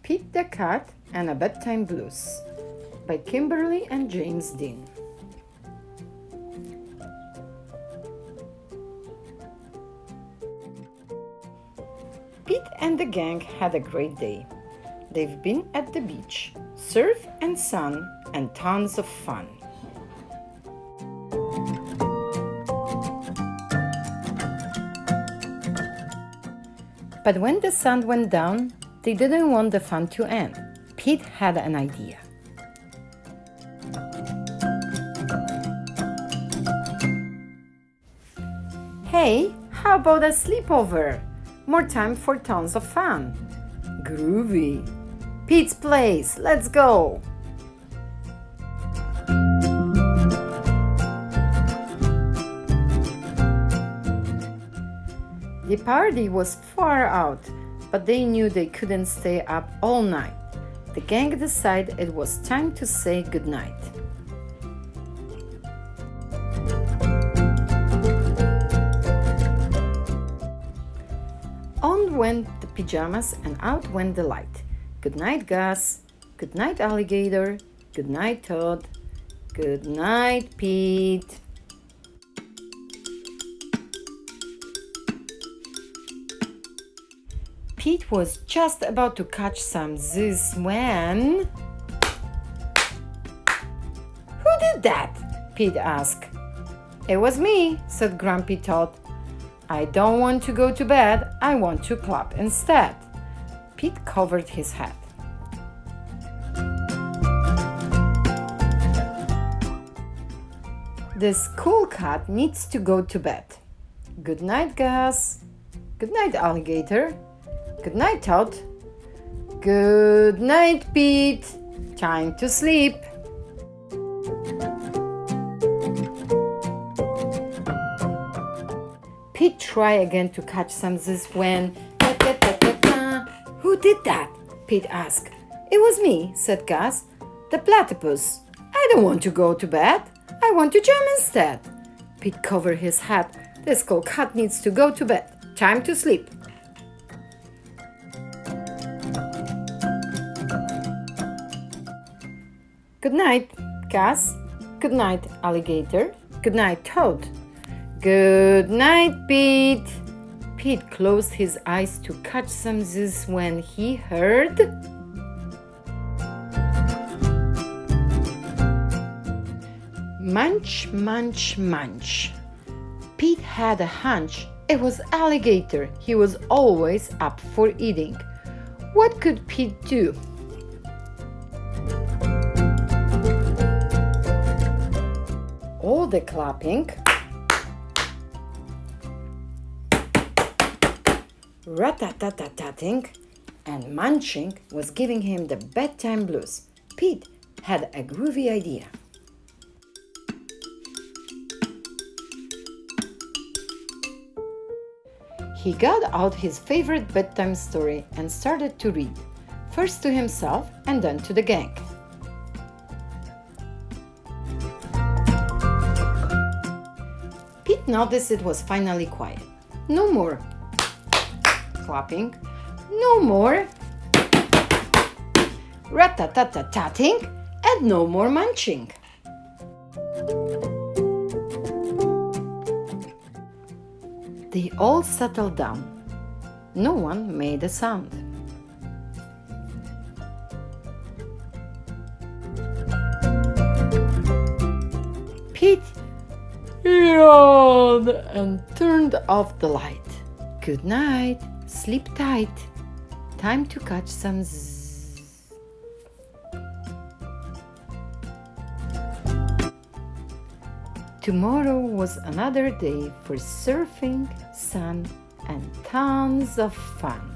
Pete the Cat and a Bedtime Blues by Kimberly and James Dean. Pete and the gang had a great day. They've been at the beach, surf and sun, and tons of fun. But when the sun went down, they didn't want the fun to end. Pete had an idea. Hey, how about a sleepover? More time for tons of fun. Groovy. Pete's place, let's go. The party was far out, but they knew they couldn't stay up all night. The gang decided it was time to say goodnight. On went the pajamas and out went the light. Good night, Gus. Good night, Alligator. Good night, Toad. Good night, Pete. Pete was just about to catch some z's when... "Who did that?" Pete asked. "It was me," said Grumpy Toad. "I don't want to go to bed, I want to clap instead." Pete covered his head. "This cool cat needs to go to bed. Good night, Gus. Good night, Alligator. Good night, Toad. Good night, Pete. Time to sleep." Pete tried again to catch some z's when... "Who did that?" Pete asked. "It was me," said Gus. "The platypus. I don't want to go to bed. I want to jump instead." Pete covered his head. "This cool cat needs to go to bed. Time to sleep." Good night, Gus. Good night, Alligator. Good night, Toad. Good night, Pete. Pete closed his eyes to catch some z's when he heard... Munch, munch, munch. Pete had a hunch. It was Alligator. He was always up for eating. What could Pete do? All the clapping, rat-tat-tat-tatting, and munching was giving him the bedtime blues. Pete had a groovy idea. He got out his favorite bedtime story and started to read, first to himself and then to the gang. Pete noticed it was finally quiet. No more clapping, no more rat-tat-tat-tatting, and no more munching. They all settled down. No one made a sound. Pete yawned and turned off the light. Good night, sleep tight. Time to catch some zzz. Tomorrow was another day for surfing, sun, and tons of fun.